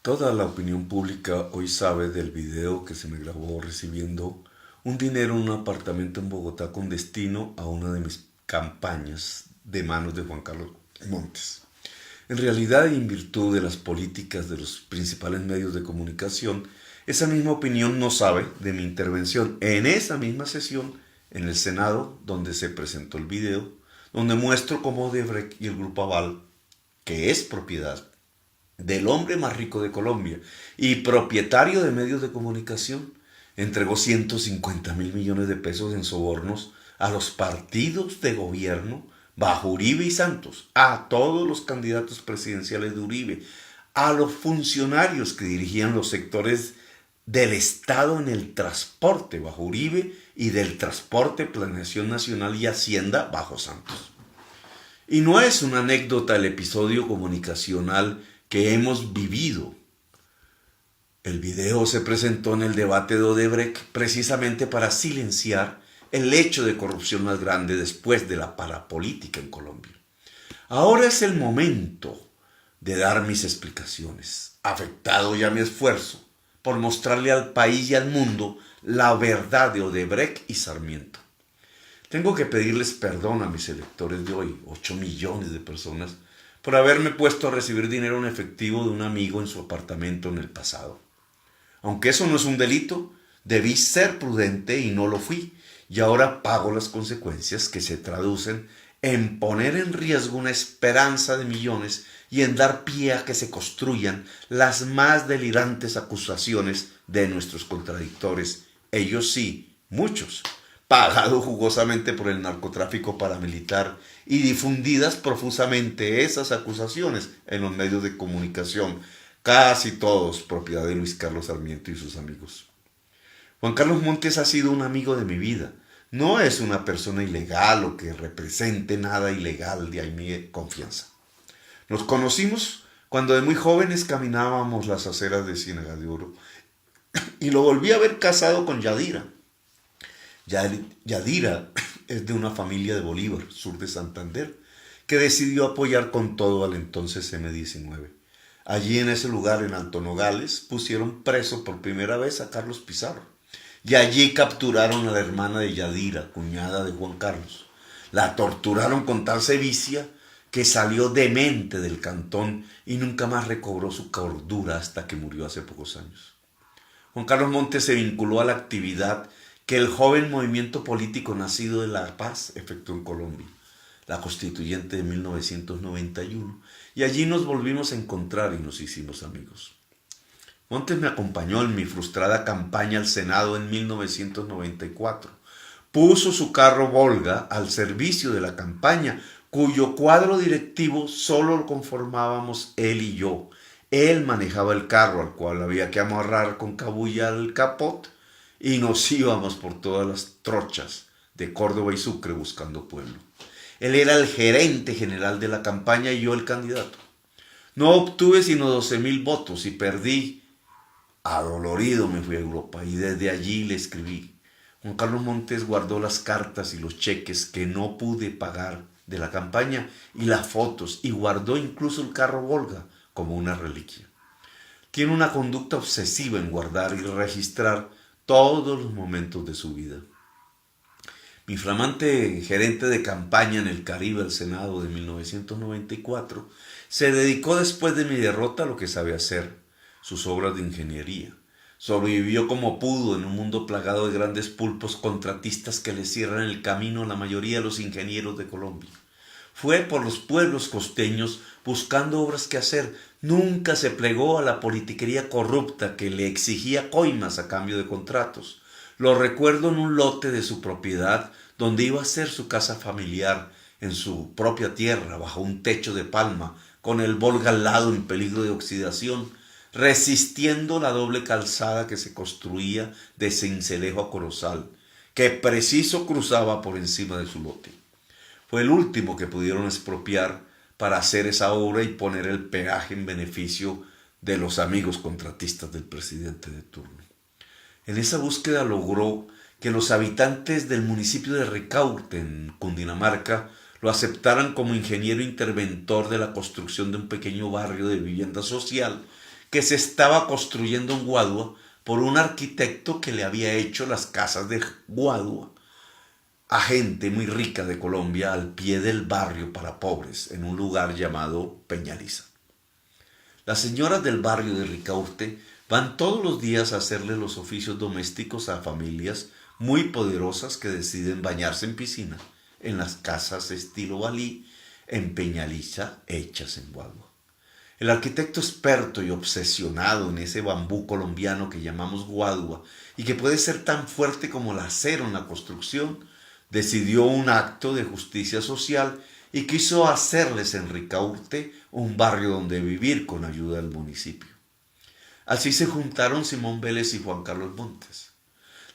Toda la opinión pública hoy sabe del video que se me grabó recibiendo un dinero en un apartamento en Bogotá con destino a una de mis campañas de manos de Juan Carlos Montes. En realidad, y en virtud de las políticas de los principales medios de comunicación, esa misma opinión no sabe de mi intervención en esa misma sesión en el Senado donde se presentó el video, donde muestro cómo Odebrecht y el Grupo Aval, que es propiedad del hombre más rico de Colombia y propietario de medios de comunicación, entregó 150.000 millones de pesos en sobornos a los partidos de gobierno bajo Uribe y Santos, a todos los candidatos presidenciales de Uribe, a los funcionarios que dirigían los sectores del Estado en el transporte bajo Uribe y del transporte, planeación nacional y hacienda bajo Santos. Y no es una anécdota el episodio comunicacional que hemos vivido. El video se presentó en el debate de Odebrecht precisamente para silenciar el hecho de corrupción más grande después de la parapolítica en Colombia. Ahora es el momento de dar mis explicaciones. Afectado ya mi esfuerzo por mostrarle al país y al mundo la verdad de Odebrecht y Sarmiento. Tengo que pedirles perdón a mis electores de hoy, 8 millones de personas, por haberme puesto a recibir dinero en efectivo de un amigo en su apartamento en el pasado. Aunque eso no es un delito, debí ser prudente y no lo fui, y ahora pago las consecuencias que se traducen en poner en riesgo una esperanza de millones y en dar pie a que se construyan las más delirantes acusaciones de nuestros contradictores, ellos sí, muchos, pagado jugosamente por el narcotráfico paramilitar y difundidas profusamente esas acusaciones en los medios de comunicación, casi todos propiedad de Luis Carlos Sarmiento y sus amigos. Juan Carlos Montes ha sido un amigo de mi vida. No es una persona ilegal o que represente nada ilegal, de ahí mi confianza. Nos conocimos cuando de muy jóvenes caminábamos las aceras de Ciénaga de Oro y lo volví a ver casado con Yadira. Yadira es de una familia de Bolívar, sur de Santander, que decidió apoyar con todo al entonces M-19. Allí en ese lugar, en Alto Nogales, pusieron preso por primera vez a Carlos Pizarro. Y allí capturaron a la hermana de Yadira, cuñada de Juan Carlos. La torturaron con tal sevicia que salió demente del cantón y nunca más recobró su cordura hasta que murió hace pocos años. Juan Carlos Montes se vinculó a la actividad que el joven movimiento político nacido de La Paz efectuó en Colombia, la constituyente de 1991, y allí nos volvimos a encontrar y nos hicimos amigos. Montes me acompañó en mi frustrada campaña al Senado en 1994. Puso su carro Volga al servicio de la campaña, cuyo cuadro directivo solo lo conformábamos él y yo. Él manejaba el carro, al cual había que amarrar con cabulla al capot, y nos íbamos por todas las trochas de Córdoba y Sucre buscando pueblo. Él era el gerente general de la campaña y yo el candidato. No obtuve sino 12.000 votos y perdí. Adolorido me fui a Europa y desde allí le escribí. Juan Carlos Montes guardó las cartas y los cheques que no pude pagar de la campaña y las fotos, y guardó incluso el carro Volga como una reliquia. Tiene una conducta obsesiva en guardar y registrar todos los momentos de su vida. Mi flamante gerente de campaña en el Caribe al Senado de 1994 se dedicó después de mi derrota a lo que sabe hacer, sus obras de ingeniería. Sobrevivió como pudo en un mundo plagado de grandes pulpos contratistas que le cierran el camino a la mayoría de los ingenieros de Colombia. Fue por los pueblos costeños buscando obras que hacer. Nunca se plegó a la politiquería corrupta que le exigía coimas a cambio de contratos. Lo recuerdo en un lote de su propiedad donde iba a ser su casa familiar, en su propia tierra, bajo un techo de palma, con el Volga al lado en peligro de oxidación, resistiendo la doble calzada que se construía de Sincelejo a Corozal, que preciso cruzaba por encima de su lote. Fue el último que pudieron expropiar para hacer esa obra y poner el peaje en beneficio de los amigos contratistas del presidente de turno. En esa búsqueda logró que los habitantes del municipio de Ricaurte, en Cundinamarca, lo aceptaran como ingeniero interventor de la construcción de un pequeño barrio de vivienda social que se estaba construyendo en Guadua por un arquitecto que le había hecho las casas de Guadua a gente muy rica de Colombia al pie del barrio para pobres, en un lugar llamado Peñaliza. Las señoras del barrio de Ricaurte van todos los días a hacerle los oficios domésticos a familias muy poderosas que deciden bañarse en piscina en las casas estilo Balí en Peñaliza hechas en Guadua. El arquitecto experto y obsesionado en ese bambú colombiano que llamamos Guadua y que puede ser tan fuerte como el acero en la construcción, decidió un acto de justicia social y quiso hacerles en Ricaurte un barrio donde vivir con ayuda del municipio. Así se juntaron Simón Vélez y Juan Carlos Montes,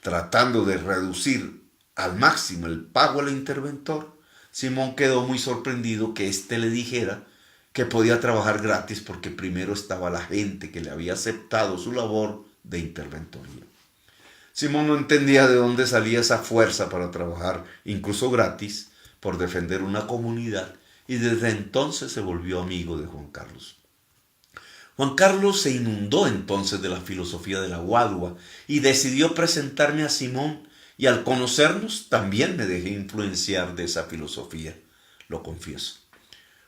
tratando de reducir al máximo el pago al interventor. Simón quedó muy sorprendido que éste le dijera que podía trabajar gratis porque primero estaba la gente que le había aceptado su labor de interventoría. Simón no entendía de dónde salía esa fuerza para trabajar, incluso gratis, por defender una comunidad, y desde entonces se volvió amigo de Juan Carlos. Juan Carlos se inundó entonces de la filosofía de la Guadua y decidió presentarme a Simón, y al conocernos también me dejé influenciar de esa filosofía, lo confieso.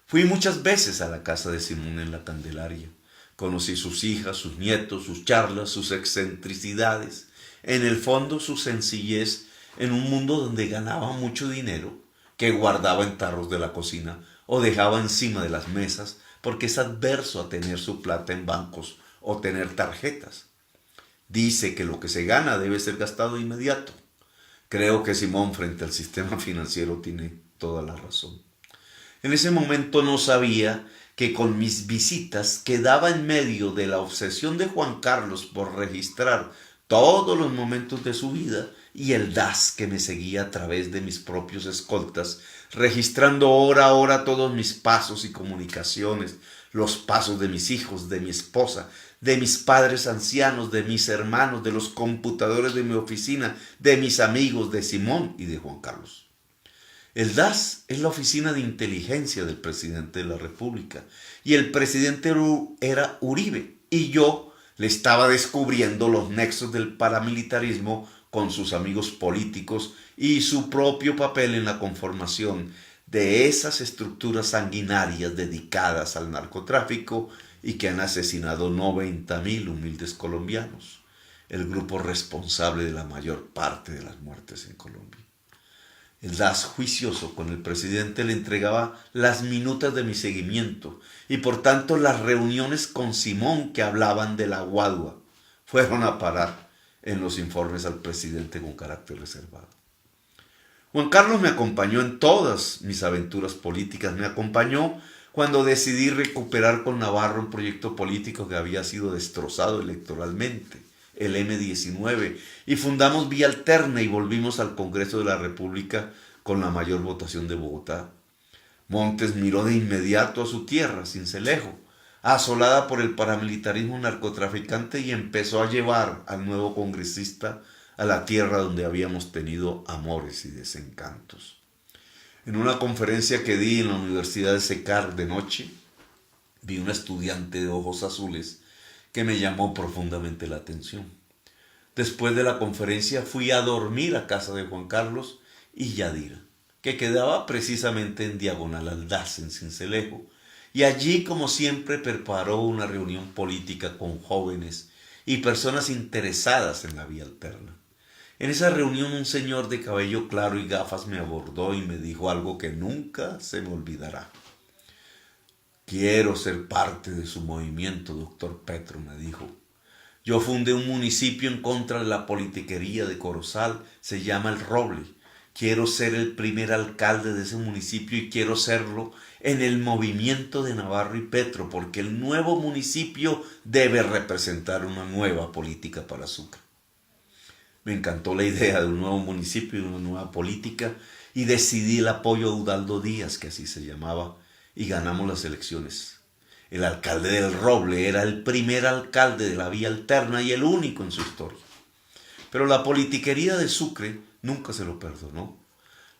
Fui muchas veces a la casa de Simón en la Candelaria. Conocí sus hijas, sus nietos, sus charlas, sus excentricidades. En el fondo, su sencillez en un mundo donde ganaba mucho dinero, que guardaba en tarros de la cocina o dejaba encima de las mesas, porque es adverso a tener su plata en bancos o tener tarjetas. Dice que lo que se gana debe ser gastado de inmediato. Creo que Simón frente al sistema financiero tiene toda la razón. En ese momento no sabía que con mis visitas quedaba en medio de la obsesión de Juan Carlos por registrar todos los momentos de su vida y el DAS que me seguía a través de mis propios escoltas, registrando hora a hora todos mis pasos y comunicaciones, los pasos de mis hijos, de mi esposa, de mis padres ancianos, de mis hermanos, de los computadores de mi oficina, de mis amigos, de Simón y de Juan Carlos. El DAS es la oficina de inteligencia del presidente de la República y el presidente era Uribe y yo le estaba descubriendo los nexos del paramilitarismo con sus amigos políticos y su propio papel en la conformación de esas estructuras sanguinarias dedicadas al narcotráfico y que han asesinado 90.000 humildes colombianos, el grupo responsable de la mayor parte de las muertes en Colombia. El DAS juicioso con el presidente le entregaba las minutas de mi seguimiento y por tanto las reuniones con Simón que hablaban de la Guadua fueron a parar en los informes al presidente con carácter reservado. Juan Carlos me acompañó en todas mis aventuras políticas, me acompañó cuando decidí recuperar con Navarro un proyecto político que había sido destrozado electoralmente, el M-19, y fundamos Vía Alterna y volvimos al Congreso de la República con la mayor votación de Bogotá. Montes miró de inmediato a su tierra, Sincelejo, asolada por el paramilitarismo narcotraficante, y empezó a llevar al nuevo congresista a la tierra donde habíamos tenido amores y desencantos. En una conferencia que di en la Universidad de Secar de noche, vi una estudiante de ojos azules que me llamó profundamente la atención. Después de la conferencia fui a dormir a casa de Juan Carlos y Yadira, que quedaba precisamente en diagonal al DAS en Sincelejo, y allí, como siempre, preparó una reunión política con jóvenes y personas interesadas en la Vía Alterna. En esa reunión un señor de cabello claro y gafas me abordó y me dijo algo que nunca se me olvidará. Quiero ser parte de su movimiento, doctor Petro, me dijo. Yo fundé un municipio en contra de la politiquería de Corozal, se llama El Roble. Quiero ser el primer alcalde de ese municipio y quiero serlo en el movimiento de Navarro y Petro, porque el nuevo municipio debe representar una nueva política para Sucre. Me encantó la idea de un nuevo municipio y una nueva política y decidí el apoyo a Udaldo Díaz, que así se llamaba, y ganamos las elecciones. El alcalde del Roble era el primer alcalde de la Vía Alterna y el único en su historia. Pero la politiquería de Sucre nunca se lo perdonó.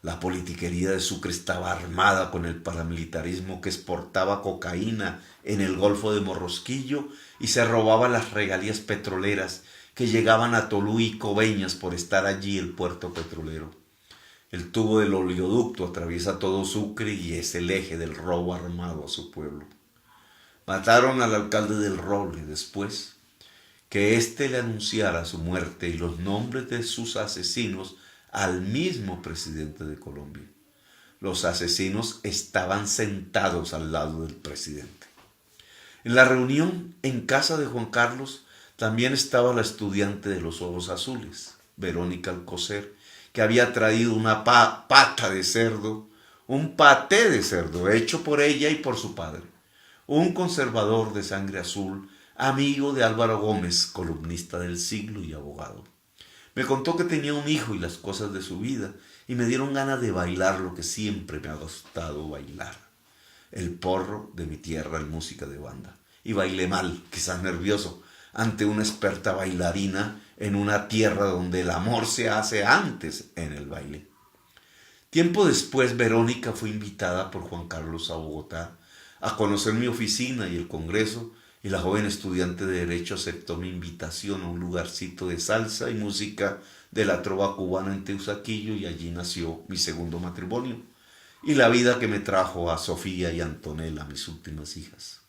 La politiquería de Sucre estaba armada con el paramilitarismo que exportaba cocaína en el Golfo de Morrosquillo y se robaba las regalías petroleras que llegaban a Tolú y Coveñas por estar allí el puerto petrolero. El tubo del oleoducto atraviesa todo Sucre y es el eje del robo armado a su pueblo. Mataron al alcalde del Roble después que éste le anunciara su muerte y los nombres de sus asesinos al mismo presidente de Colombia. Los asesinos estaban sentados al lado del presidente. En la reunión en casa de Juan Carlos también estaba la estudiante de los ojos azules, Verónica Alcocer, que había traído una pata de cerdo, un paté de cerdo hecho por ella y por su padre, un conservador de sangre azul, amigo de Álvaro Gómez, columnista del Siglo y abogado. Me contó que tenía un hijo y las cosas de su vida, y me dieron ganas de bailar lo que siempre me ha gustado bailar. El porro de mi tierra en música de banda. Y bailé mal, quizás nervioso, ante una experta bailarina en una tierra donde el amor se hace antes en el baile. Tiempo después, Verónica fue invitada por Juan Carlos a Bogotá a conocer mi oficina y el Congreso, y la joven estudiante de Derecho aceptó mi invitación a un lugarcito de salsa y música de la trova cubana en Teusaquillo, y allí nació mi segundo matrimonio y la vida que me trajo a Sofía y Antonella, mis últimas hijas.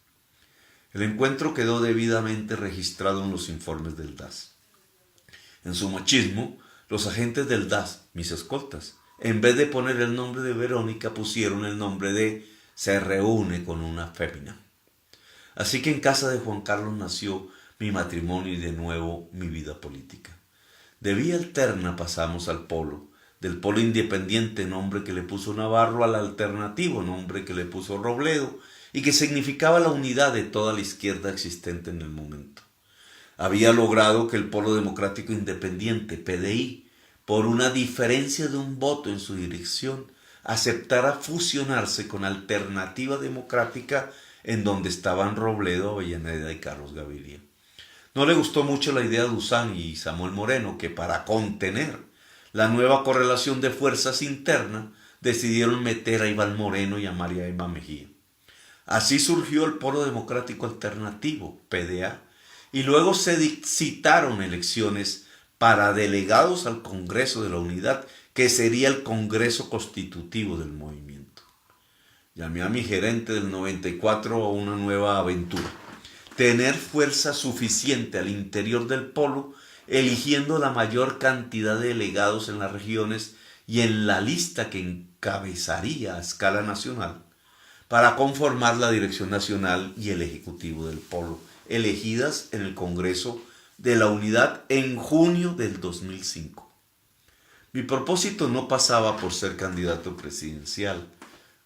El encuentro quedó debidamente registrado en los informes del DAS. En su machismo, los agentes del DAS, mis escoltas, en vez de poner el nombre de Verónica, pusieron el nombre de "se reúne con una fémina". Así que en casa de Juan Carlos nació mi matrimonio y de nuevo mi vida política. De vía alterna pasamos al polo, del polo independiente, nombre que le puso Navarro, al alternativo, nombre que le puso Robledo, y que significaba la unidad de toda la izquierda existente en el momento. Había logrado que el Polo Democrático Independiente, PDI, por una diferencia de un voto en su dirección, aceptara fusionarse con Alternativa Democrática, en donde estaban Robledo, Avellaneda y Carlos Gaviria. No le gustó mucho la idea de Uzán y Samuel Moreno, que para contener la nueva correlación de fuerzas interna decidieron meter a Iván Moreno y a María Emma Mejía. Así surgió el Polo Democrático Alternativo, PDA, y luego se citaron elecciones para delegados al Congreso de la Unidad, que sería el Congreso Constitutivo del movimiento. Llamé a mi gerente del 94 a una nueva aventura: tener fuerza suficiente al interior del polo, eligiendo la mayor cantidad de delegados en las regiones y en la lista que encabezaría a escala nacional, para conformar la dirección nacional y el ejecutivo del polo, elegidas en el Congreso de la Unidad en junio del 2005. Mi propósito no pasaba por ser candidato presidencial.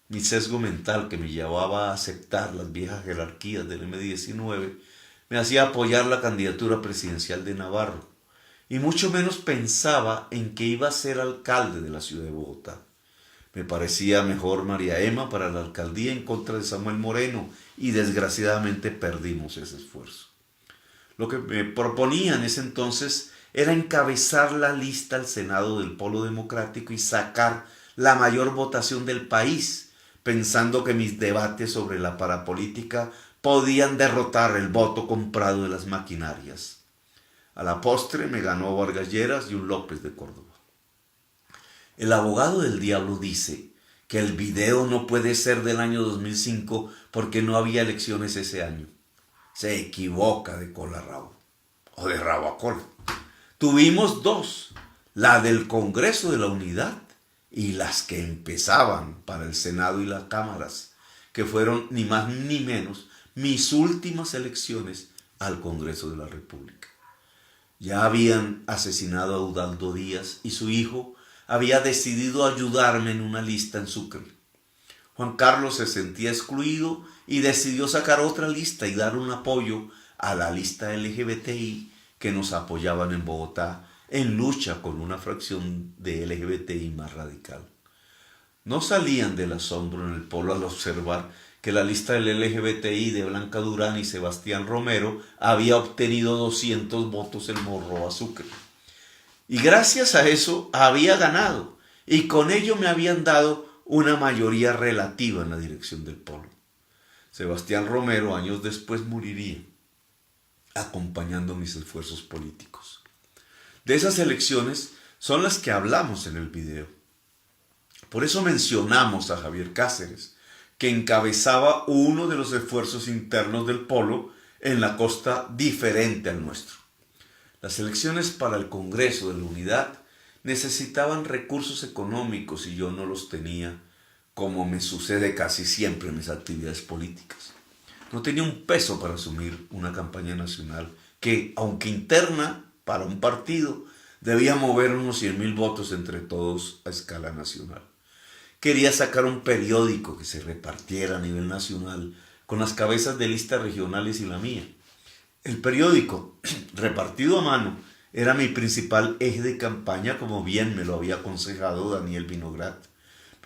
Mi sesgo mental, que me llevaba a aceptar las viejas jerarquías del M-19, me hacía apoyar la candidatura presidencial de Navarro, y mucho menos pensaba en que iba a ser alcalde de la ciudad de Bogotá. Me parecía mejor María Emma para la alcaldía en contra de Samuel Moreno, y desgraciadamente perdimos ese esfuerzo. Lo que me proponía en ese entonces era encabezar la lista al Senado del Polo Democrático y sacar la mayor votación del país, pensando que mis debates sobre la parapolítica podían derrotar el voto comprado de las maquinarias. A la postre me ganó Vargas Lleras y un López de Córdoba. El abogado del diablo dice que el video no puede ser del año 2005 porque no había elecciones ese año. Se equivoca de cola a rabo, o de rabo a cola. Tuvimos dos: la del Congreso de la Unidad y las que empezaban para el Senado y las cámaras, que fueron ni más ni menos mis últimas elecciones al Congreso de la República. Ya habían asesinado a Udaldo Díaz y su hijo había decidido ayudarme en una lista en Sucre. Juan Carlos se sentía excluido y decidió sacar otra lista y dar un apoyo a la lista LGBTI que nos apoyaban en Bogotá, en lucha con una fracción de LGBTI más radical. No salían del asombro en el polo al observar que la lista del LGBTI de Blanca Durán y Sebastián Romero había obtenido 200 votos en Morro Sucre. Y gracias a eso había ganado, y con ello me habían dado una mayoría relativa en la dirección del polo. Sebastián Romero años después moriría acompañando mis esfuerzos políticos. De esas elecciones son las que hablamos en el video. Por eso mencionamos a Javier Cáceres, que encabezaba uno de los esfuerzos internos del polo en la costa diferente al nuestro. Las elecciones para el Congreso de la Unidad necesitaban recursos económicos y yo no los tenía, como me sucede casi siempre en mis actividades políticas. No tenía un peso para asumir una campaña nacional que, aunque interna para un partido, debía mover unos 100,000 votos entre todos a escala nacional. Quería sacar un periódico que se repartiera a nivel nacional con las cabezas de listas regionales y la mía. El periódico, repartido a mano, era mi principal eje de campaña, como bien me lo había aconsejado Daniel Vinograd.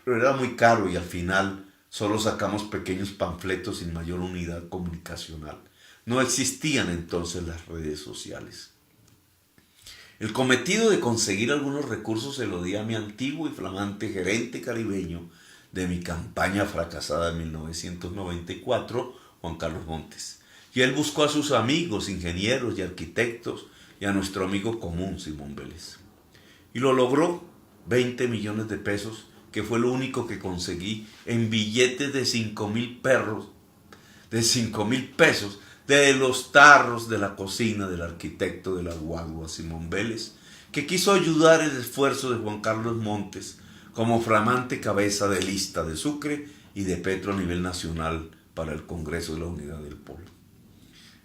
Pero era muy caro y al final solo sacamos pequeños panfletos sin mayor unidad comunicacional. No existían entonces las redes sociales. El cometido de conseguir algunos recursos se lo di a mi antiguo y flamante gerente caribeño de mi campaña fracasada en 1994, Juan Carlos Montes. Y él buscó a sus amigos, ingenieros y arquitectos, y a nuestro amigo común, Simón Vélez. Y lo logró, 20 millones de pesos, que fue lo único que conseguí en billetes de 5,000 pesos, de los tarros de la cocina del arquitecto de la guagua, Simón Vélez, que quiso ayudar el esfuerzo de Juan Carlos Montes como flamante cabeza de lista de Sucre y de Petro a nivel nacional para el Congreso de la Unidad del Polo.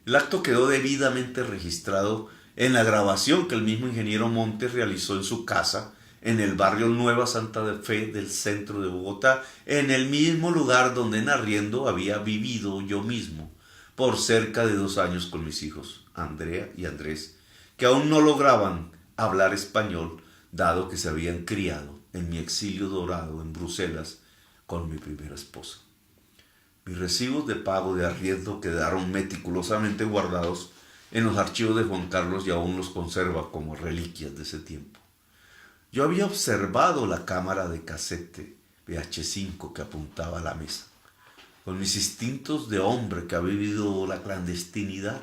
El acto quedó debidamente registrado en la grabación que el mismo ingeniero Montes realizó en su casa en el barrio Nueva Santa Fe del centro de Bogotá, en el mismo lugar donde en arriendo había vivido yo mismo por cerca de 2 años con mis hijos, Andrea y Andrés, que aún no lograban hablar español, dado que se habían criado en mi exilio dorado en Bruselas con mi primera esposa. Mis recibos de pago de arriendo quedaron meticulosamente guardados en los archivos de Juan Carlos y aún los conserva como reliquias de ese tiempo. Yo había observado la cámara de casete VH5 que apuntaba a la mesa. Con mis instintos de hombre que ha vivido la clandestinidad,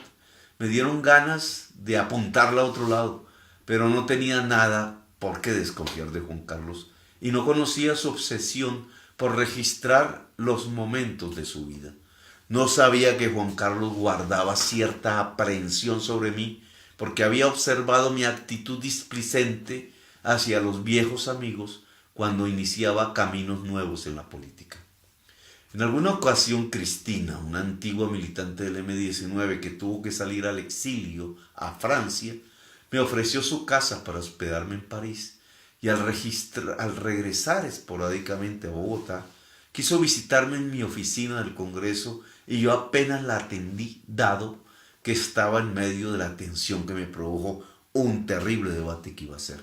me dieron ganas de apuntarla a otro lado, pero no tenía nada por qué desconfiar de Juan Carlos y no conocía su obsesión por registrar los momentos de su vida. No sabía que Juan Carlos guardaba cierta aprehensión sobre mí porque había observado mi actitud displicente hacia los viejos amigos cuando iniciaba caminos nuevos en la política. En alguna ocasión Cristina, una antigua militante del M-19 que tuvo que salir al exilio a Francia, me ofreció su casa para hospedarme en París y al regresar esporádicamente a Bogotá, quiso visitarme en mi oficina del Congreso y yo apenas la atendí, dado que estaba en medio de la tensión que me produjo un terrible debate que iba a ser.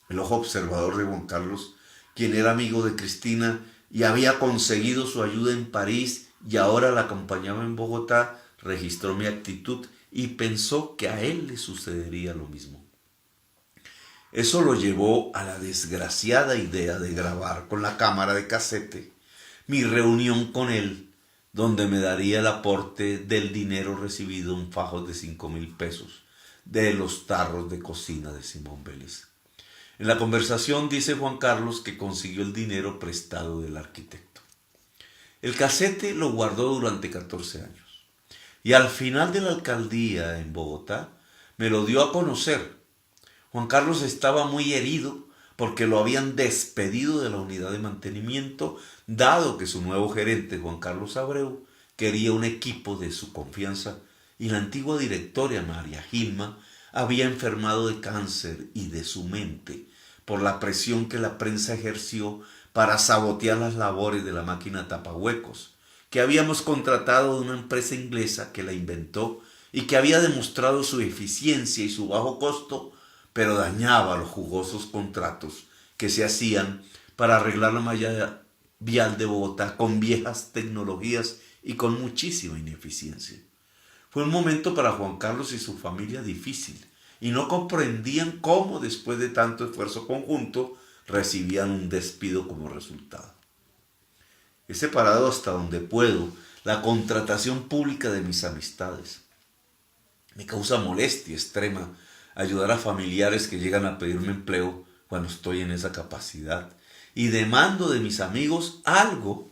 El ojo observador de Juan Carlos, quien era amigo de Cristina y había conseguido su ayuda en París y ahora la acompañaba en Bogotá, registró mi actitud y pensó que a él le sucedería lo mismo. Eso lo llevó a la desgraciada idea de grabar con la cámara de casete mi reunión con él, donde me daría el aporte del dinero recibido en fajos de 5,000 pesos de los tarros de cocina de Simón Vélez. En la conversación dice Juan Carlos que consiguió el dinero prestado del arquitecto. El casete lo guardó durante 14 años y al final de la alcaldía en Bogotá me lo dio a conocer. Juan Carlos estaba muy herido porque lo habían despedido de la unidad de mantenimiento, dado que su nuevo gerente, Juan Carlos Abreu, quería un equipo de su confianza y la antigua directora, María Gilma, había enfermado de cáncer y de su mente por la presión que la prensa ejerció para sabotear las labores de la máquina tapahuecos, que habíamos contratado de una empresa inglesa que la inventó y que había demostrado su eficiencia y su bajo costo, pero dañaba los jugosos contratos que se hacían para arreglar la malla vial de Bogotá con viejas tecnologías y con muchísima ineficiencia. Fue un momento para Juan Carlos y su familia difícil y no comprendían cómo, después de tanto esfuerzo conjunto, recibían un despido como resultado. He separado hasta donde puedo la contratación pública de mis amistades. Me causa molestia extrema ayudar a familiares que llegan a pedirme empleo cuando estoy en esa capacidad. Y demando de mis amigos algo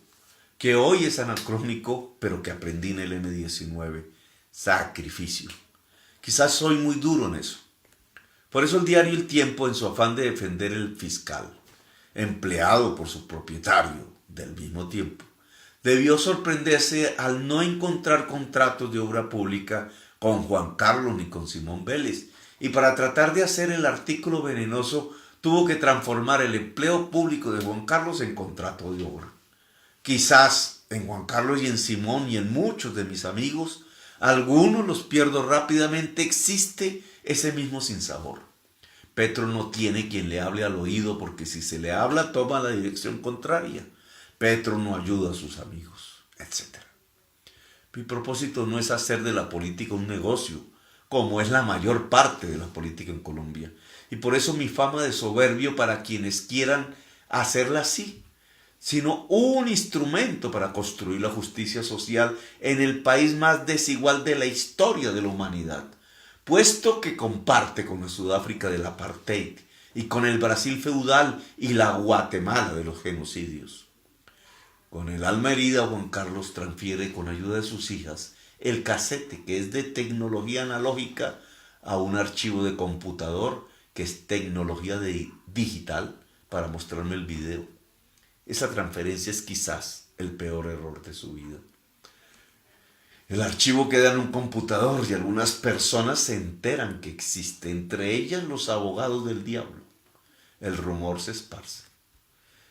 que hoy es anacrónico, pero que aprendí en el M19. Sacrificio. Quizás soy muy duro en eso. Por eso el diario El Tiempo, en su afán de defender el fiscal, empleado por su propietario del mismo tiempo, debió sorprenderse al no encontrar contratos de obra pública con Juan Carlos ni con Simón Vélez, y para tratar de hacer el artículo venenoso tuvo que transformar el empleo público de Juan Carlos en contrato de obra. Quizás en Juan Carlos y en Simón y en muchos de mis amigos, algunos los pierdo rápidamente, existe ese mismo sinsabor. Petro no tiene quien le hable al oído porque si se le habla toma la dirección contraria. Petro no ayuda a sus amigos, etc. Mi propósito no es hacer de la política un negocio, como es la mayor parte de la política en Colombia. Y por eso mi fama de soberbio para quienes quieran hacerla así, sino un instrumento para construir la justicia social en el país más desigual de la historia de la humanidad, puesto que comparte con la Sudáfrica del apartheid y con el Brasil feudal y la Guatemala de los genocidios. Con el alma herida, Juan Carlos transfiere con ayuda de sus hijas el casete, que es de tecnología analógica, a un archivo de computador, que es tecnología digital, para mostrarme el video. Esa transferencia es quizás el peor error de su vida. El archivo queda en un computador y algunas personas se enteran que existe, entre ellas los abogados del diablo. El rumor se esparce.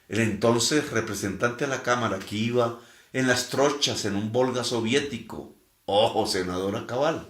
El entonces representante a la Cámara, que iba en las trochas en un Volga soviético, ojo, senadora cabal,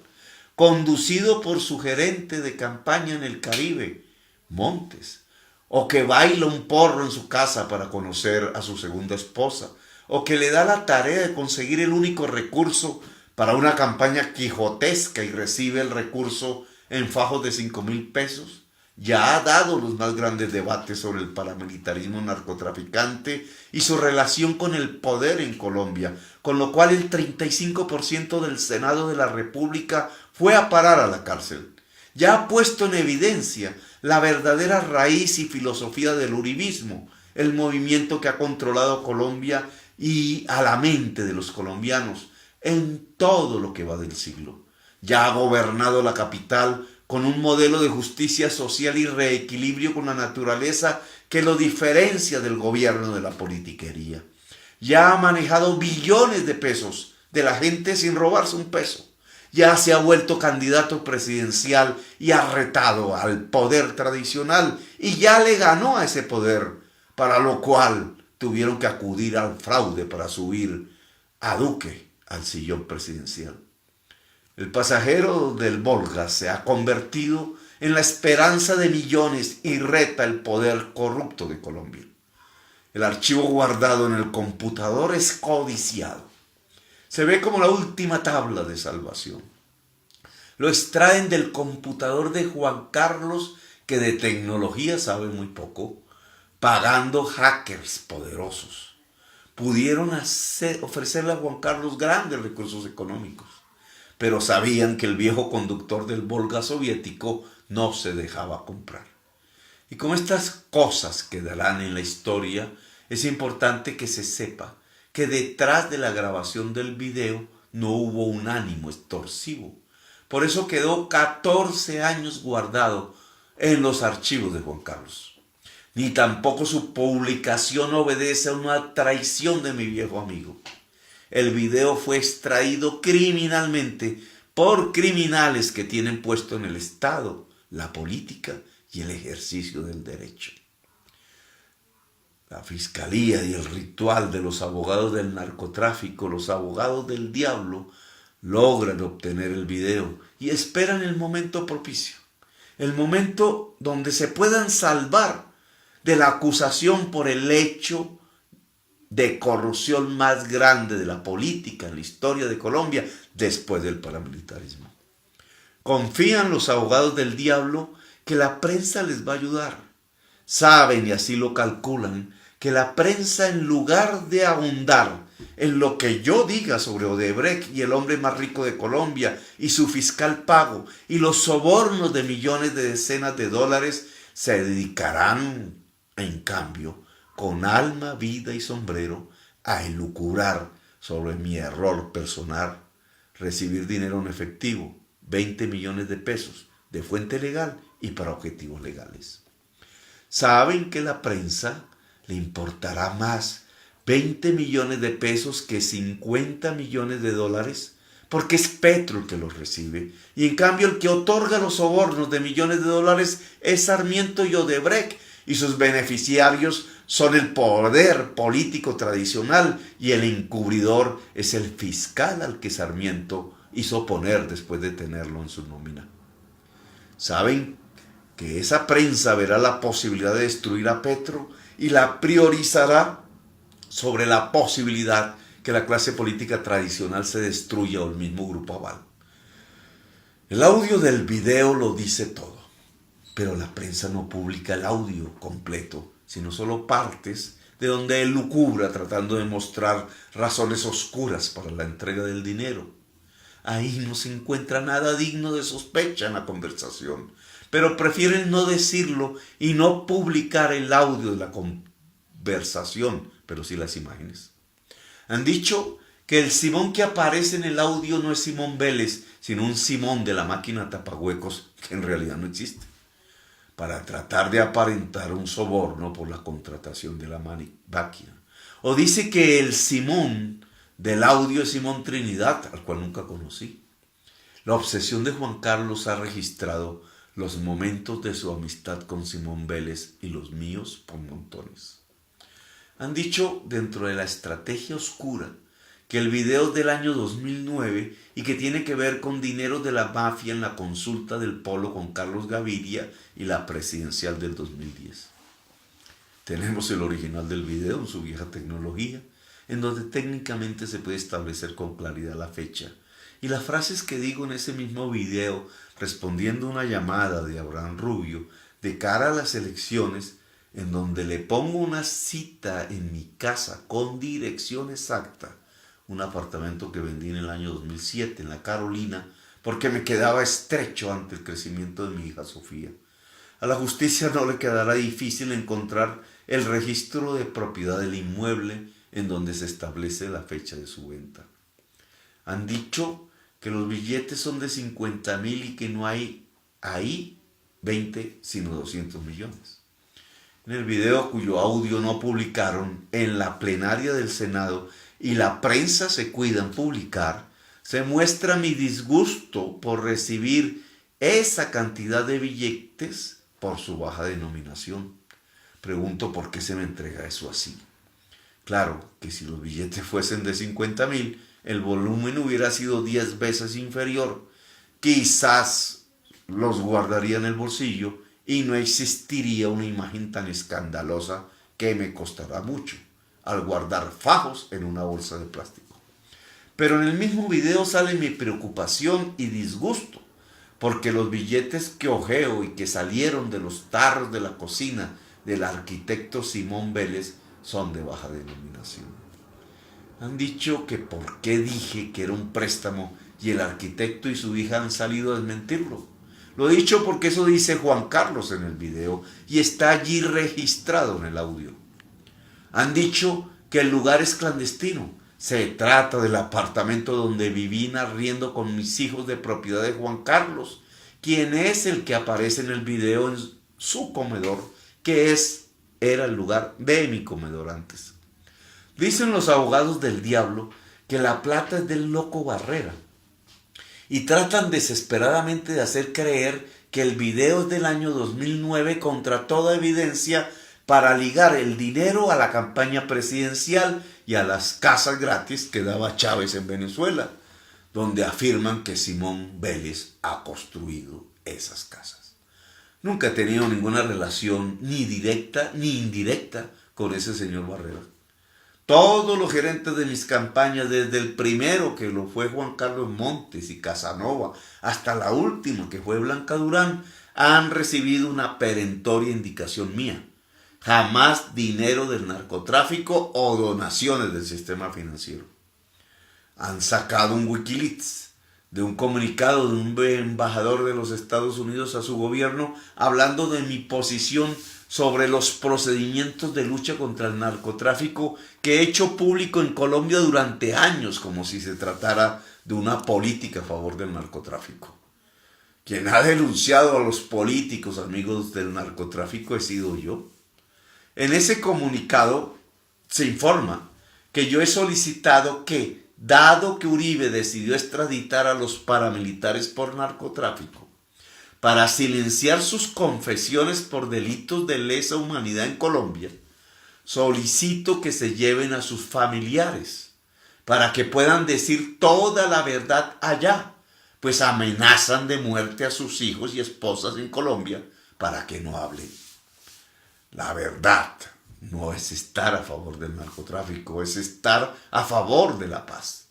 conducido por su gerente de campaña en el Caribe, Montes, o que baila un porro en su casa para conocer a su segunda esposa, o que le da la tarea de conseguir el único recurso para una campaña quijotesca y recibe el recurso en fajos de 5,000 pesos, ya ha dado los más grandes debates sobre el paramilitarismo narcotraficante y su relación con el poder en Colombia, con lo cual el 35% del Senado de la República fue a parar a la cárcel. Ya ha puesto en evidencia la verdadera raíz y filosofía del uribismo, el movimiento que ha controlado Colombia y a la mente de los colombianos en todo lo que va del siglo. Ya ha gobernado la capital con un modelo de justicia social y reequilibrio con la naturaleza que lo diferencia del gobierno de la politiquería. Ya ha manejado billones de pesos de la gente sin robarse un peso. Ya se ha vuelto candidato presidencial y ha retado al poder tradicional y ya le ganó a ese poder, para lo cual tuvieron que acudir al fraude para subir a Duque al sillón presidencial. El pasajero del Volga se ha convertido en la esperanza de millones y reta el poder corrupto de Colombia. El archivo guardado en el computador es codiciado. Se ve como la última tabla de salvación. Lo extraen del computador de Juan Carlos, que de tecnología sabe muy poco, pagando hackers poderosos. Pudieron ofrecerle a Juan Carlos grandes recursos económicos, pero sabían que el viejo conductor del Volga soviético no se dejaba comprar. Y como estas cosas quedarán en la historia, es importante que se sepa que detrás de la grabación del video no hubo un ánimo extorsivo. Por eso quedó 14 años guardado en los archivos de Juan Carlos. Ni tampoco su publicación obedece a una traición de mi viejo amigo. El video fue extraído criminalmente por criminales que tienen puesto en el Estado, la política y el ejercicio del derecho. La fiscalía y el ritual de los abogados del narcotráfico, los abogados del diablo, logran obtener el video y esperan el momento propicio, el momento donde se puedan salvar de la acusación por el hecho de corrupción más grande de la política en la historia de Colombia después del paramilitarismo. Confían los abogados del diablo que la prensa les va a ayudar. saben, y así lo calculan, que la prensa, en lugar de ahondar en lo que yo diga sobre Odebrecht y el hombre más rico de Colombia y su fiscal pago y los sobornos de millones de decenas de dólares, se dedicarán, en cambio, con alma, vida y sombrero, a elucubrar sobre mi error personal, recibir dinero en efectivo, 20 millones de pesos, de fuente legal y para objetivos legales. Saben que la prensa le importará más 20 millones de pesos que 50 millones de dólares, porque es Petro el que los recibe, y en cambio el que otorga los sobornos de millones de dólares es Sarmiento y Odebrecht, y sus beneficiarios son el poder político tradicional, y el encubridor es el fiscal al que Sarmiento hizo poner después de tenerlo en su nómina. Saben que esa prensa verá la posibilidad de destruir a Petro y la priorizará sobre la posibilidad que la clase política tradicional se destruya o el mismo grupo aval. El audio del video lo dice todo, pero la prensa no publica el audio completo, sino solo partes de donde él lucubra tratando de mostrar razones oscuras para la entrega del dinero. Ahí no se encuentra nada digno de sospecha en la conversación, pero prefieren no decirlo y no publicar el audio de la conversación, pero sí las imágenes. Han dicho que el Simón que aparece en el audio no es Simón Vélez, sino un Simón de la máquina tapahuecos que en realidad no existe, para tratar de aparentar un soborno por la contratación de la máquina. O dice que el Simón del audio es Simón Trinidad, al cual nunca conocí. La obsesión de Juan Carlos ha registrado los momentos de su amistad con Simón Vélez y los míos por montones. Han dicho dentro de la estrategia oscura que el video es del año 2009 y que tiene que ver con dinero de la mafia en la consulta del Polo con Carlos Gaviria y la presidencial del 2010. Tenemos el original del video en su vieja tecnología, en donde técnicamente se puede establecer con claridad la fecha. Y las frases que digo en ese mismo video, respondiendo a una llamada de Abraham Rubio de cara a las elecciones, en donde le pongo una cita en mi casa con dirección exacta, un apartamento que vendí en el año 2007 en la Carolina, porque me quedaba estrecho ante el crecimiento de mi hija Sofía. A la justicia no le quedará difícil encontrar el registro de propiedad del inmueble en donde se establece la fecha de su venta. Han dicho que los billetes son de 50,000 y que no hay ahí 20 sino 200 millones. En el video, cuyo audio no publicaron en la plenaria del Senado y la prensa se cuida en publicar, se muestra mi disgusto por recibir esa cantidad de billetes por su baja denominación. Pregunto por qué se me entrega eso así. Claro que si los billetes fuesen de 50,000, el volumen hubiera sido 10 veces inferior. Quizás los guardaría en el bolsillo y no existiría una imagen tan escandalosa que me costará mucho al guardar fajos en una bolsa de plástico. Pero en el mismo video sale mi preocupación y disgusto, porque los billetes que ojeo y que salieron de los tarros de la cocina del arquitecto Simón Vélez son de baja denominación. Han dicho que por qué dije que era un préstamo y el arquitecto y su hija han salido a desmentirlo. Lo he dicho porque eso dice Juan Carlos en el video y está allí registrado en el audio. Han dicho que el lugar es clandestino. Se trata del apartamento donde viví en arriendo con mis hijos de propiedad de Juan Carlos, quien es el que aparece en el video en su comedor, que era el lugar de mi comedor antes. Dicen los abogados del diablo que la plata es del loco Barrera y tratan desesperadamente de hacer creer que el video es del año 2009 contra toda evidencia para ligar el dinero a la campaña presidencial y a las casas gratis que daba Chávez en Venezuela, donde afirman que Simón Vélez ha construido esas casas. Nunca he tenido ninguna relación ni directa ni indirecta con ese señor Barrera. Todos los gerentes de mis campañas, desde el primero que lo fue Juan Carlos Montes y Casanova, hasta la última que fue Blanca Durán, han recibido una perentoria indicación mía. Jamás dinero del narcotráfico o donaciones del sistema financiero. Han sacado un Wikileaks de un comunicado de un embajador de los Estados Unidos a su gobierno hablando de mi posición sobre los procedimientos de lucha contra el narcotráfico que he hecho público en Colombia durante años, como si se tratara de una política a favor del narcotráfico. Quien ha denunciado a los políticos amigos del narcotráfico he sido yo. En ese comunicado se informa que yo he solicitado que, dado que Uribe decidió extraditar a los paramilitares por narcotráfico, para silenciar sus confesiones por delitos de lesa humanidad en Colombia, solicito que se lleven a sus familiares para que puedan decir toda la verdad allá, pues amenazan de muerte a sus hijos y esposas en Colombia para que no hablen. La verdad no es estar a favor del narcotráfico, es estar a favor de la paz.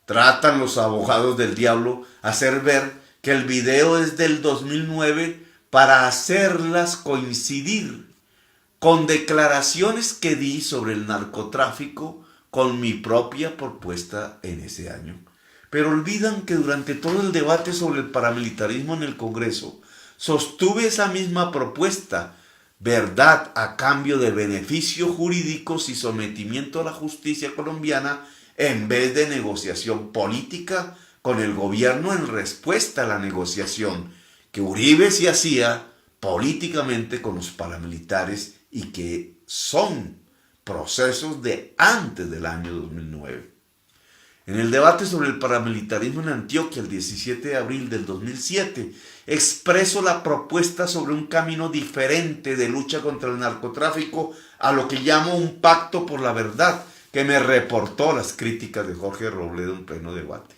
Tratan los abogados del diablo hacer ver que el video es del 2009 para hacerlas coincidir con declaraciones que di sobre el narcotráfico con mi propia propuesta en ese año. Pero olvidan que durante todo el debate sobre el paramilitarismo en el Congreso, sostuve esa misma propuesta, verdad a cambio de beneficios jurídicos y sometimiento a la justicia colombiana, en vez de negociación política con el gobierno en respuesta a la negociación que Uribe se hacía políticamente con los paramilitares y que son procesos de antes del año 2009. En el debate sobre el paramilitarismo en Antioquia el 17 de abril del 2007, expreso la propuesta sobre un camino diferente de lucha contra el narcotráfico a lo que llamo un pacto por la verdad, que me reportó las críticas de Jorge Robledo en pleno debate.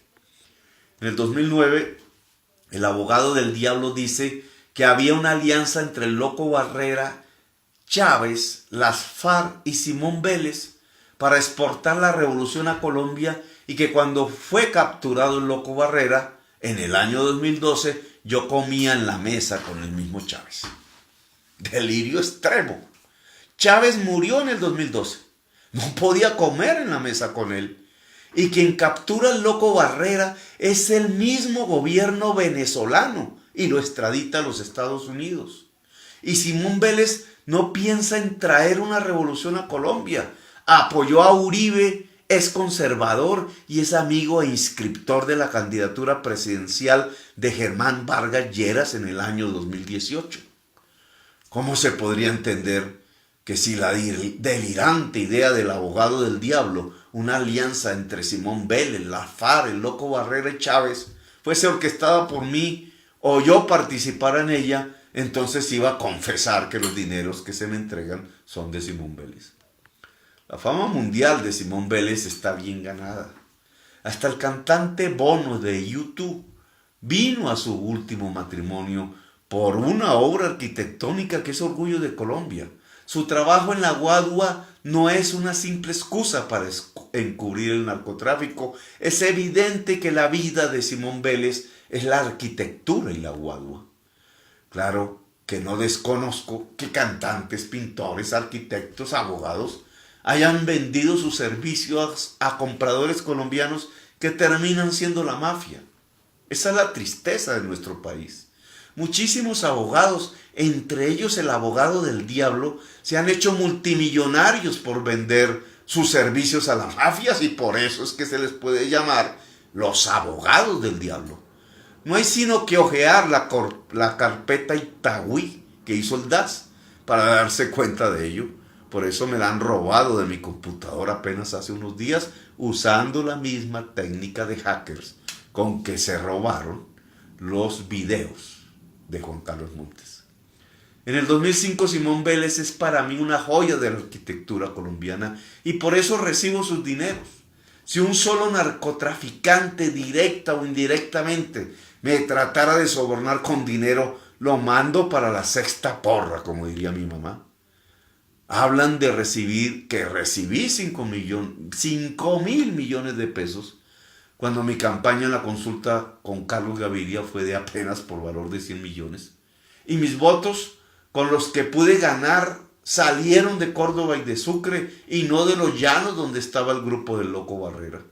En el 2009, el abogado del diablo dice que había una alianza entre el Loco Barrera, Chávez, las FARC y Simón Vélez para exportar la revolución a Colombia, y que cuando fue capturado el Loco Barrera, en el año 2012, yo comía en la mesa con el mismo Chávez. Delirio extremo. Chávez murió en el 2012. No podía comer en la mesa con él. Y quien captura al Loco Barrera es el mismo gobierno venezolano y lo extradita a los Estados Unidos. Y Simón Vélez no piensa en traer una revolución a Colombia. Apoyó a Uribe, es conservador y es amigo e inscriptor de la candidatura presidencial de Germán Vargas Lleras en el año 2018. ¿Cómo se podría entender que si la delirante idea del abogado del diablo, una alianza entre Simón Vélez, la FARC, el Loco Barrera y Chávez, fuese orquestada por mí o yo participara en ella, entonces iba a confesar que los dineros que se me entregan son de Simón Vélez? La fama mundial de Simón Vélez está bien ganada. Hasta el cantante Bono de YouTube vino a su último matrimonio por una obra arquitectónica que es orgullo de Colombia. Su trabajo en la Guadua no es una simple excusa para encubrir el narcotráfico. Es evidente que la vida de Simón Vélez es la arquitectura y la Guadua. Claro que no desconozco que cantantes, pintores, arquitectos, abogados hayan vendido sus servicios a compradores colombianos que terminan siendo la mafia. Esa es la tristeza de nuestro país. Muchísimos abogados, entre ellos el abogado del diablo, se han hecho multimillonarios por vender sus servicios a las mafias, y por eso es que se les puede llamar los abogados del diablo. No hay sino que hojear la carpeta Itagüí que hizo el DAS para darse cuenta de ello. Por eso me la han robado de mi computadora apenas hace unos días, usando la misma técnica de hackers con que se robaron los videos de Juan Carlos Montes. En el 2005 Simón Vélez es para mí una joya de la arquitectura colombiana y por eso recibo sus dineros. Si un solo narcotraficante, directa o indirectamente, me tratara de sobornar con dinero, lo mando para la sexta porra, como diría mi mamá. Hablan de que recibí 5.000 millones de pesos, cuando mi campaña en la consulta con Carlos Gaviria fue de apenas por valor de 100 millones. Y mis votos, con los que pude ganar salieron de Córdoba y de Sucre y no de los llanos donde estaba el grupo del Loco Barrera.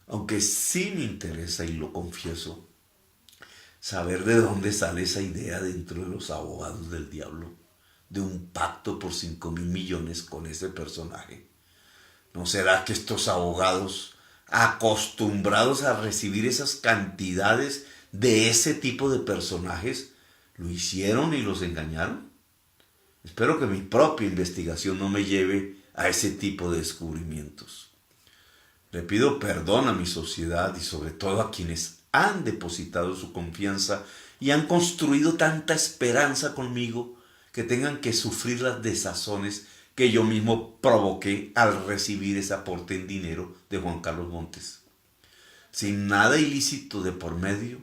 Aunque sí me interesa, y lo confieso, saber de dónde sale esa idea dentro de los abogados del diablo, de un pacto por 5.000 millones con ese personaje. ¿No será que estos abogados, acostumbrados a recibir esas cantidades de ese tipo de personajes, lo hicieron y los engañaron? Espero que mi propia investigación no me lleve a ese tipo de descubrimientos. Le pido perdón a mi sociedad y sobre todo a quienes han depositado su confianza y han construido tanta esperanza conmigo que tengan que sufrir las desazones que yo mismo provoqué al recibir ese aporte en dinero de Juan Carlos Montes. Sin nada ilícito de por medio,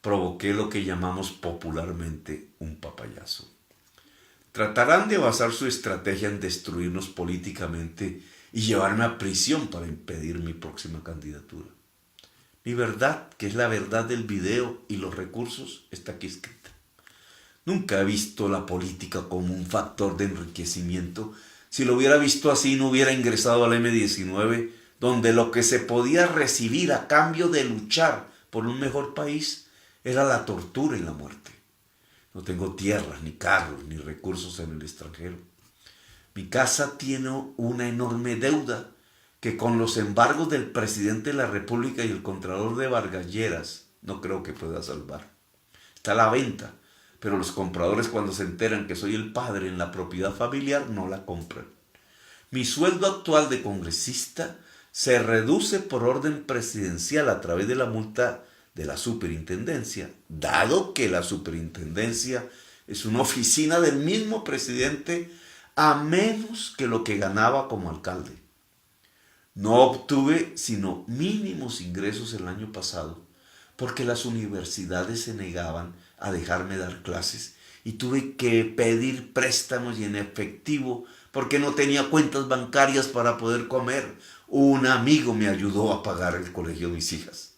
provoqué lo que llamamos popularmente un papayazo. Tratarán de basar su estrategia en destruirnos políticamente y llevarme a prisión para impedir mi próxima candidatura. Mi verdad, que es la verdad del video y los recursos, está aquí escrita. Nunca he visto la política como un factor de enriquecimiento. Si lo hubiera visto así, no hubiera ingresado al M-19, donde lo que se podía recibir a cambio de luchar por un mejor país era la tortura y la muerte. No tengo tierras, ni carros, ni recursos en el extranjero. Mi casa tiene una enorme deuda que con los embargos del presidente de la República y el contralor de Vargas Lleras no creo que pueda salvar. Está a la venta, pero los compradores, cuando se enteran que soy el padre en la propiedad familiar, no la compran. Mi sueldo actual de congresista se reduce por orden presidencial a través de la multa de la superintendencia, dado que la superintendencia es una oficina del mismo presidente, a menos que lo que ganaba como alcalde. No obtuve sino mínimos ingresos el año pasado, porque las universidades se negaban a dejarme dar clases y tuve que pedir préstamos y en efectivo porque no tenía cuentas bancarias para poder comer. Un amigo me ayudó a pagar el colegio de mis hijas.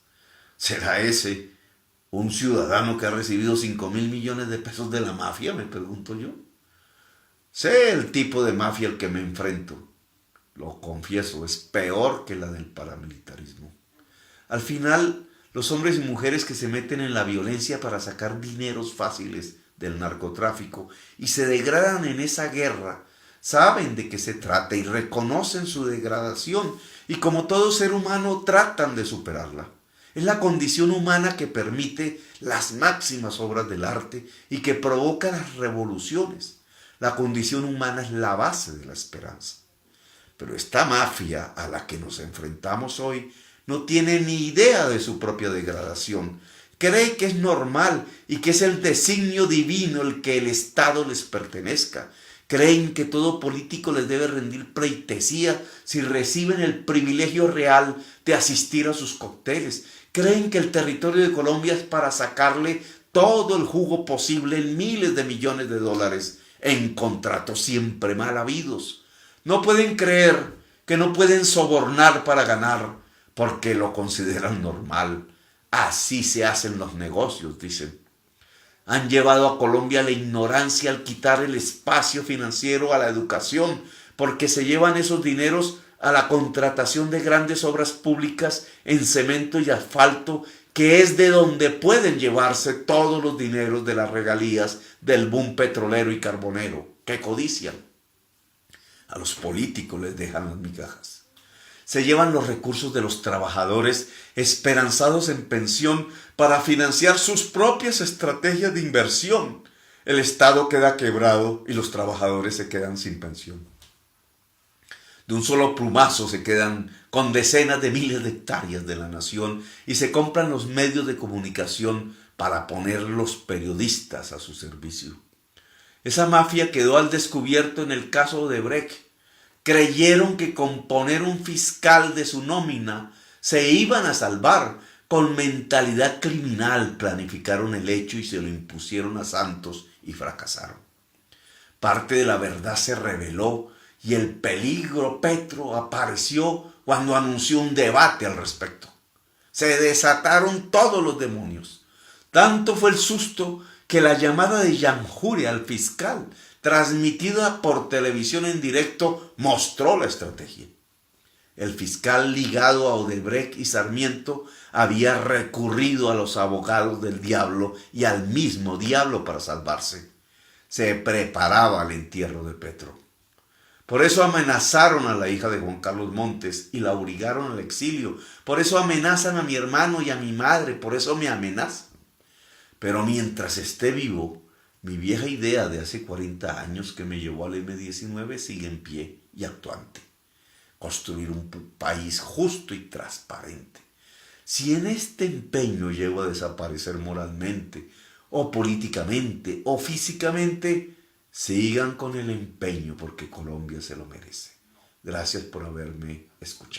¿Será ese un ciudadano que ha recibido 5.000 millones de pesos de la mafia? Me pregunto yo. Sé el tipo de mafia al que me enfrento. Lo confieso, es peor que la del paramilitarismo. Al final, los hombres y mujeres que se meten en la violencia para sacar dineros fáciles del narcotráfico y se degradan en esa guerra, saben de qué se trata y reconocen su degradación y como todo ser humano tratan de superarla. Es la condición humana que permite las máximas obras del arte y que provoca las revoluciones. La condición humana es la base de la esperanza. Pero esta mafia a la que nos enfrentamos hoy no tiene ni idea de su propia degradación. Cree que es normal y que es el designio divino el que el Estado les pertenezca. Creen que todo político les debe rendir pleitesía si reciben el privilegio real de asistir a sus cócteles. Creen que el territorio de Colombia es para sacarle todo el jugo posible en miles de millones de dólares en contratos siempre mal habidos. No pueden creer que no pueden sobornar para ganar porque lo consideran normal. Así se hacen los negocios, dicen. Han llevado a Colombia a la ignorancia al quitar el espacio financiero a la educación, porque se llevan esos dineros a la contratación de grandes obras públicas en cemento y asfalto, que es de donde pueden llevarse todos los dineros de las regalías del boom petrolero y carbonero, que codician. A los políticos les dejan las migajas. Se llevan los recursos de los trabajadores esperanzados en pensión para financiar sus propias estrategias de inversión. El Estado queda quebrado y los trabajadores se quedan sin pensión. De un solo plumazo se quedan con decenas de miles de hectáreas de la nación y se compran los medios de comunicación para poner los periodistas a su servicio. Esa mafia quedó al descubierto en el caso de Brecht. Creyeron que con poner un fiscal de su nómina se iban a salvar. Con mentalidad criminal planificaron el hecho y se lo impusieron a Santos y fracasaron. Parte de la verdad se reveló y el peligro Petro apareció cuando anunció un debate al respecto. Se desataron todos los demonios. Tanto fue el susto que la llamada de llanjura al fiscal transmitida por televisión en directo, mostró la estrategia. El fiscal ligado a Odebrecht y Sarmiento había recurrido a los abogados del diablo y al mismo diablo para salvarse. Se preparaba el entierro de Petro. Por eso amenazaron a la hija de Juan Carlos Montes y la obligaron al exilio. Por eso amenazan a mi hermano y a mi madre. Por eso me amenazan. Pero mientras esté vivo, mi vieja idea de hace 40 años que me llevó al M-19 sigue en pie y actuante. Construir un país justo y transparente. Si en este empeño llego a desaparecer moralmente, o políticamente, o físicamente, sigan con el empeño porque Colombia se lo merece. Gracias por haberme escuchado.